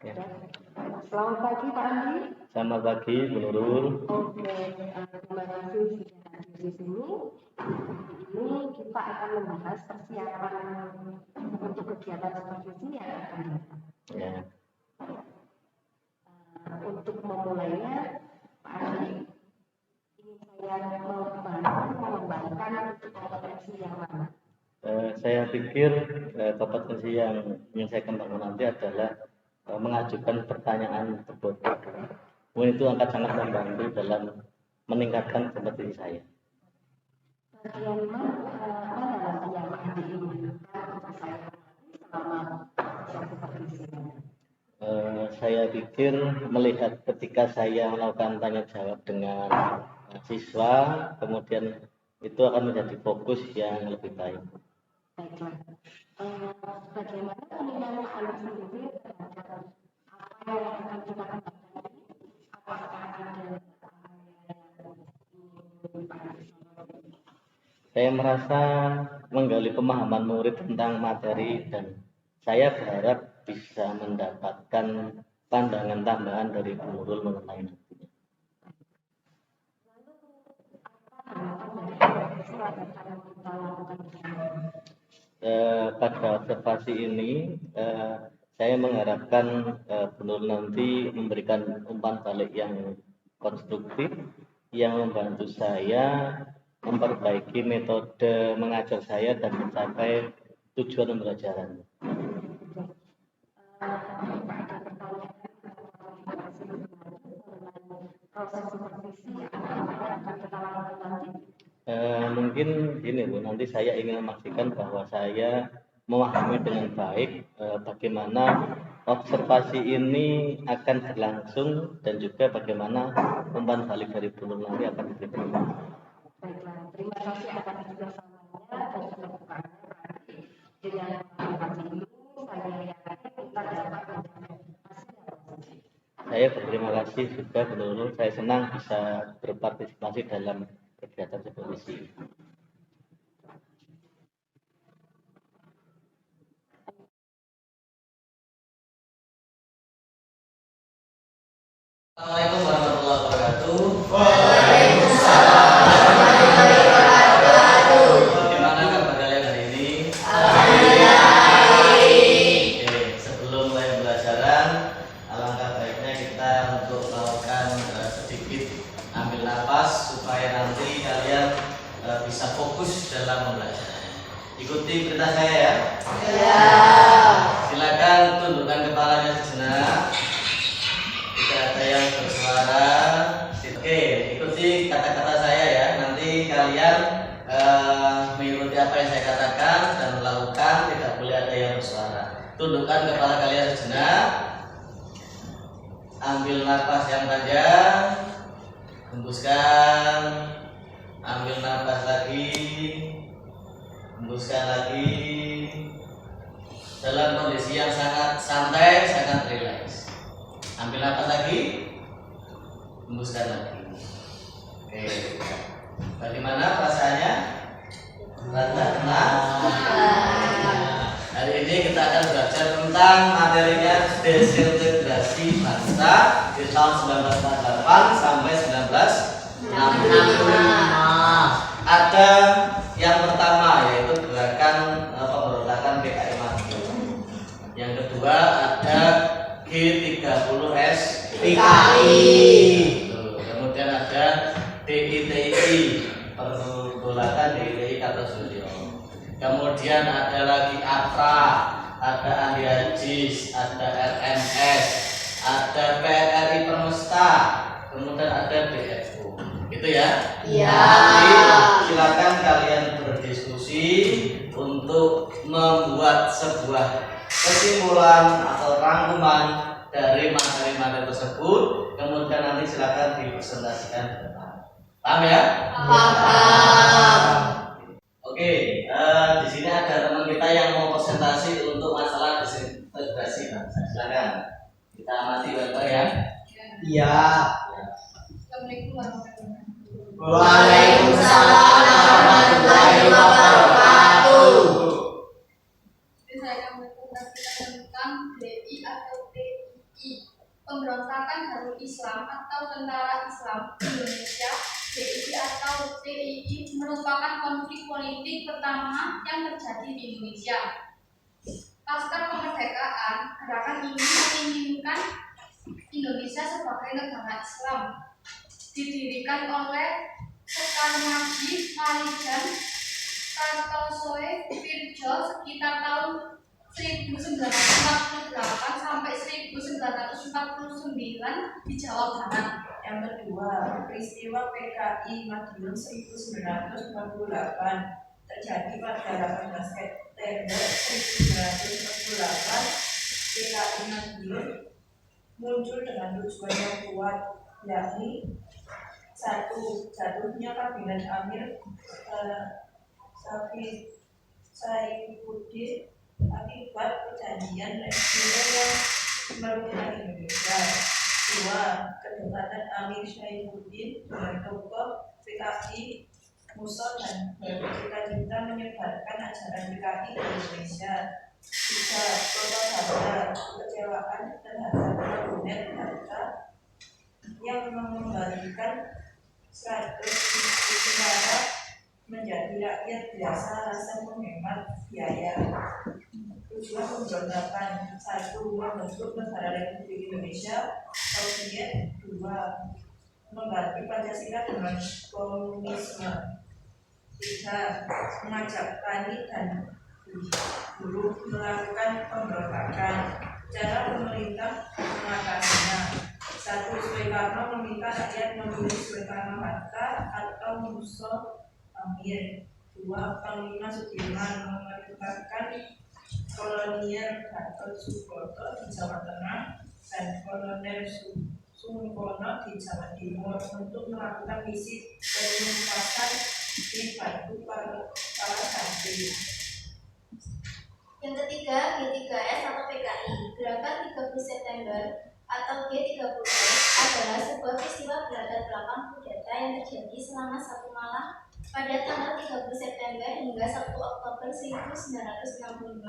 Ya. Selamat pagi Pak Andi. Selamat pagi Bu Nurul. Oke, terima kasih sudah hadir di sini. Ini kita akan membahas persiapan untuk kegiatan supervisi yang akan datang. Ya. Untuk memulainya, Pak Andi, ingin saya mengembangkan untuk kompetensi yang mana? Saya pikir kompetensi yang ingin saya kembangkan nanti adalah mengajukan pertanyaan terbuka. Mungkin itu akan sangat membantu dalam meningkatkan kompetensi saya. Bagian mana nanti yang diinginkan untuk saya selama supervisi ini? Saya pikir melihat ketika saya melakukan tanya jawab dengan siswa, kemudian itu akan menjadi fokus yang lebih baik. Baiklah. Bagaimana penilaian Pak Andi sendiri terhadap apa yang akan kita kembangkan ini? Apakah ada Saya merasa menggali pemahaman murid tentang materi dan saya berharap bisa mendapatkan pandangan tambahan dari Bu Nurul mengenai nantinya. Pada observasi ini saya mengharapkan Bu Nurul nanti memberikan umpan balik yang konstruktif yang membantu saya memperbaiki metode mengajar saya dan mencapai tujuan pembelajaran. Mungkin gini Bu, nanti saya ingin memastikan bahwa saya memahami dengan baik bagaimana observasi ini akan berlangsung dan juga bagaimana umpan balik dari Bu Nurul nanti akan diberikan. Baiklah, terima kasih atas kerjasamanya dan keterbukaannya. Dengan melakukan ini, saya yakin kita dapat Saya berterima kasih juga Bu Nurul. Saya senang bisa berpartisipasi dalam kegiatan supervisi. Assalamualaikum warahmatullahi wabarakatuh. Waalaikumsalam warahmatullahi wabarakatuh. Bagaimana kabar kalian hari ini? Baik. Oke, sebelum mulai pembelajaran, alangkah baiknya kita untuk melakukan sedikit ambil napas supaya nanti kalian bisa fokus dalam pembelajaran. Ikuti perintah saya ya. Ya. Silakan tundukkan kepalanya sejenak. Tidak ada yang bersuara. Oke, ikuti kata-kata saya ya. Nanti kalian mengikuti apa yang saya katakan dan melakukan, tidak boleh ada yang bersuara. Tundukkan kepala kalian sejenak. Ambil nafas yang panjang. Hembuskan. Ambil nafas lagi. Hembuskan lagi. Dalam kondisi yang sangat santai, sangat rileks. Ambil nafas lagi, hembuskan lagi. Oke, bagaimana perasaannya? Rasa tenang? Hari ini kita akan belajar tentang materinya desintegrasi bangsa di tahun 1948 sampai 1965. Ada yang pertama yaitu gerakan pemberontakan PKI Maju. Yang kedua ada G30S PKI. Kemudian ada DITI, pergolakan DITI Kartosuryo. Kemudian ada lagi APRA, ada Andi Ajis, ada RMS, ada PRRI Permesta, kemudian ada BFU. Gitu ya? Iya. Nanti silakan kalian berdiskusi untuk membuat sebuah kesimpulan atau rangkuman dari materi-materi tersebut, kemudian nanti silakan dipresentasikan ke depan. Paham ya? Paham. Oke, di sini ada teman kita yang mau presentasi untuk masalah desintegrasi bangsa. Silakan kita amati bareng ya. Iya. Assalamualaikum warahmatullahi wabarakatuh. Waalaikumsalam warahmatullahi wabarakatuh. Jadi saya akan berpresentasi tentang DI atau TI. Islam atau Tentara Islam Indonesia (TII) atau TII merupakan konflik politik pertama yang terjadi di Indonesia. Pasca kemerdekaan, gerakan ini menginginkan Indonesia sebagai negara Islam. Didirikan oleh Sukarmadi Marijan Kartosoe Virjo sekitar tahun 1948 sampai 1949 di Jawa Barat. Yang kedua, peristiwa PKI Madiun 1948 terjadi pada 18 September 1948. PKI Madiun muncul dengan tujuan yang kuat, yakni satu, jatuhnya kabinet Amir Saifuddin akibat perjanjian Resilo yang merugikan Indonesia. Dua, kedekatan Amir Saifuddin dengan tokoh PKI Musa dan bercita-cita menyebarkan ajaran PKI di Indonesia. Tiga, propaganda kekecewaan terhadap kabinet Hatta yang mengembalikan 100 suara menjadi rakyat biasa rasa menghemat biaya. Tujuan pemberontakan: 1. Membentuk negara Republik Indonesia Soviet. 2. Mengganti Pancasila dengan komunisme. 3. Mengajak tani dan buruh melakukan pemberontakan. Cara pemerintah mengatasinya: 1. Soekarno meminta rakyat memilih Soekarno-Hatta atau Musa Amir. 2. Panglima Sudirman memerintahkan Kolonel Gatot Subroto di Jawa Tengah dan Kolonel Sungkono di Jawa Timur untuk melakukan misi penuntasan di Batu Parasati. Yang ketiga, G3S atau PKI. Gerakan 30 September atau G30S adalah sebuah peristiwa berlatar belakang kudeta yang terjadi selama 1 malam pada tanggal 30 September hingga 1 Oktober 1965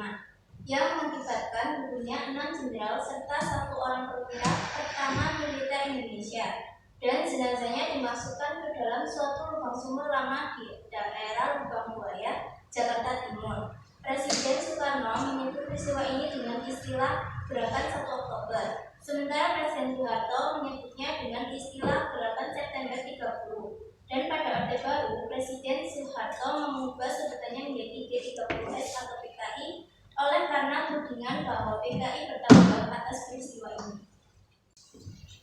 yang mengakibatkan gugurnya 6 jenderal serta 1 orang perwira pertama militer Indonesia, dan jenazahnya dimasukkan ke dalam suatu lubang sumur lama di daerah Lubang Buaya, Jakarta Timur. Presiden Soekarno menyebut peristiwa ini dengan istilah Gerakan 1 Oktober, sementara Presiden Soeharto menyebutnya dengan istilah Gerakan September 30. Dan pada Orde Baru, Presiden Soeharto mengubah sebutannya menjadi G30S atau PKI oleh karena tudingan bahwa PKI bertanggung jawab atas peristiwa ini.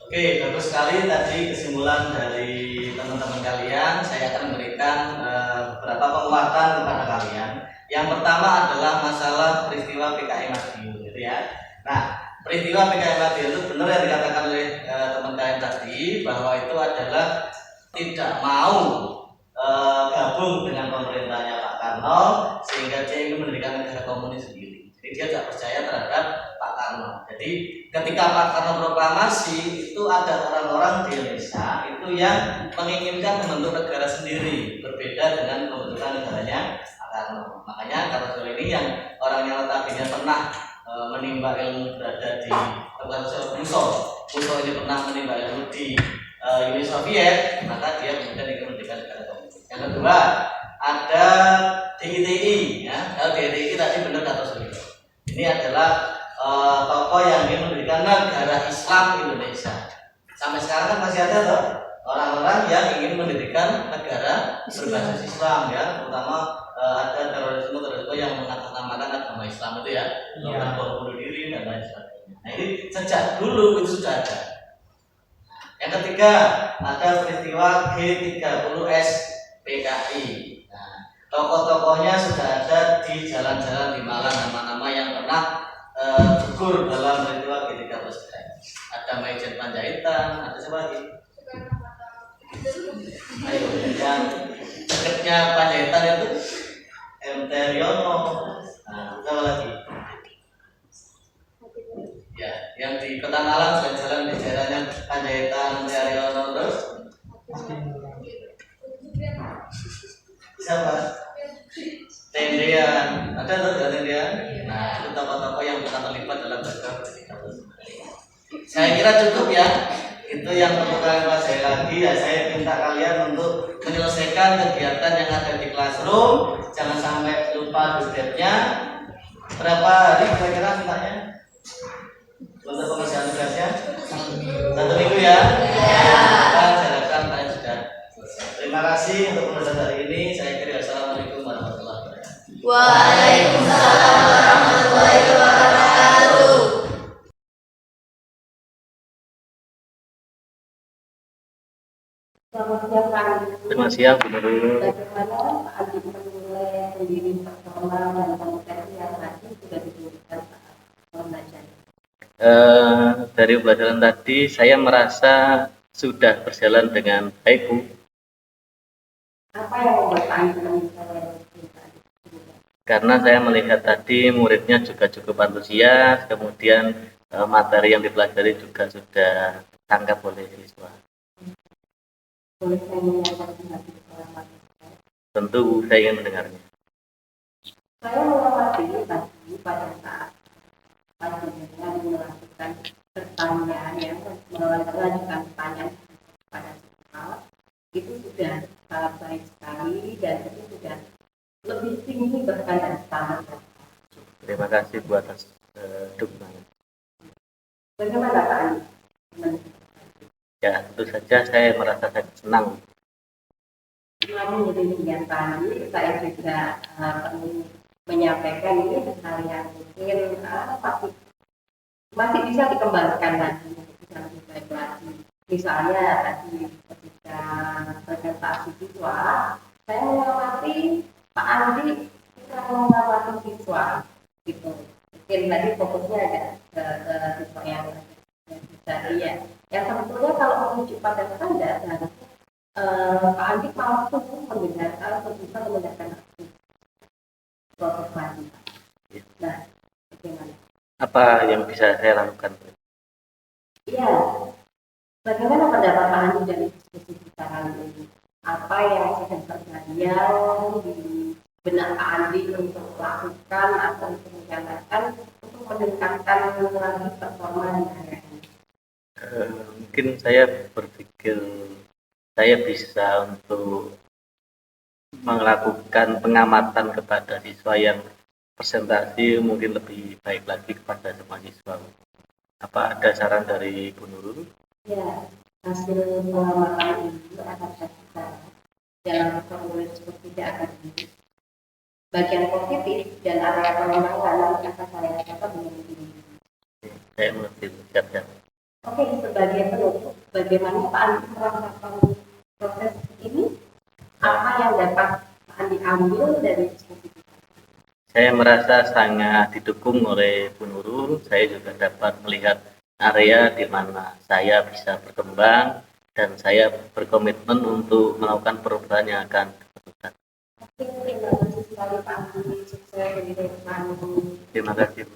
Oke, bagus sekali tadi kesimpulan dari teman-teman kalian. Saya akan memberikan beberapa penguatan kepada kalian. Yang pertama adalah masalah peristiwa PKI Madiun, gitu ya. Nah, peristiwa PKI Madiun itu benar yang dikatakan oleh teman kalian tadi, bahwa itu adalah tidak mau gabung dengan pemerintahnya Pak Karno, sehingga dia ingin mendirikan negara komunis sendiri. Jadi dia tidak percaya terhadap Pak Karno. Jadi ketika Pak Karno proklamasi, itu ada orang-orang di Indonesia itu yang menginginkan membentuk negara sendiri, berbeda dengan pembentukan negaranya Pak Karno. Makanya Karno ini yang orangnya notabene pernah menimba ilmu berada di Muso ini pernah menimba ilmu di Uni Soviet, maka dia kemudian ingin mendirikan negara komunis. Yang kedua, ada DITI, ya. Kalau DITI tadi benar kata Sulika. Ini adalah tokoh yang ingin mendirikan negara Islam Indonesia. Sampai sekarang kan masih ada loh orang-orang yang ingin mendirikan negara berbasis Islam, ya, terutama ada terorisme yang mengatasnamakan agama Islam itu, ya, melakukan bom bunuh diri dan lain sebagainya. Nah, ini sejak dulu itu sudah ada. Yang ketiga, ada peristiwa G30S PKI. Nah, tokoh-tokohnya sudah ada di jalan-jalan di Malang, nama-nama yang pernah gugur dalam peristiwa G30S. Ada Maijen Panjaitan, ada siapa lagi? Ayo, yang dekatnya Panjaitan itu M. Teriono. Nah, siapa lagi? Ya, yang di Kota Malang jalan-jalan di daerahnya Panjaitan, Teriono, terus siapa? Tendean, ada tuh tendean. Nah, itu tokoh-tokoh yang kita terlibat dalam berbagai. Saya kira cukup, ya. Itu Itu yang perlu kalian pelajari lagi ya. Saya minta kalian untuk menyelesaikan kegiatan yang ada di classroom. Jangan sampai lupa detailnya. Berapa hari kira-kira mintanya untuk pengerjaan tugasnya? 1 minggu ya. Kan saya harapkan kalian sudah. Terima kasih untuk pengerjaan hari ini. Saya kira assalamualaikum warahmatullahi wabarakatuh. Waalaikumsalam warahmatullahi wabarakatuh. Selamat siang Kak. Terima kasih Bu Nurul. Bagaimana Pak Adi menilai sendiri performa dan kompetensi yang tadi sudah ditunjukkan saat pembelajaran? Dari pelajaran tadi saya merasa sudah berjalan dengan baik Bu. Apa yang membuat Pak Adi menilai Karena saya melihat tadi muridnya juga cukup antusias, kemudian materi yang dipelajari juga sudah tangkap oleh siswa. boleh saya menyampaikan hati pengalaman? Tentu saya ingin mendengarnya. Saya mengamati tadi pada saat pastinya melakukan pertanyaan yang melakukan pertanyaan pada siswa itu sudah sangat baik sekali dan itu sudah lebih tinggi bahkan dari standar. Terima kasih Bu atas dukungan. Bagaimana Pak Andi? Ya, tentu saja saya merasa sangat senang. Namun demikian tadi saya juga perlu menyampaikan ini hal yang mungkin masih bisa dikembangkan lagi, bisa lebih baik lagi. Misalnya tadi ketika presentasi siswa, saya mengamati Pak Andi kita mengamati siswa, gitu. Mungkin tadi fokusnya ada ke siswa yang bisa lihat. Yang tentunya kalau menuju pada standar, Pak Andi mampu mendengarkan atau bisa mendengarkan proses lagi. Nah, bagaimana? Apa yang bisa saya lakukan? Iya, bagaimana pendapat Pak Andi dari diskusi kita kali ini? Apa yang sedang terbayang di benak Pak Andi untuk lakukan atau untuk menjalankan untuk meningkatkan lagi performa di area ini? Mungkin saya berpikir saya bisa untuk melakukan pengamatan kepada siswa yang presentasi mungkin lebih baik lagi kepada semua siswa. Apa ada saran dari Bu Nurul? Ya, hasil pengamatan itu akan kita dalam formulir seperti akademis. Bagian positif dan area pengembangan nanti akan saya catat dengan ini. Saya mengerti, siap-siap. Oke, sebagai penutup, bagaimana Pak Andi merasakan proses ini? Apa yang dapat Pak Andi ambil dari diskusi kita? Saya merasa sangat didukung oleh Bu Nurul. Saya juga dapat melihat area di mana saya bisa berkembang dan saya berkomitmen untuk melakukan perubahan yang akan dilakukan. Terima kasih sekali Pak Andi. Sukses di depan. Terima kasih.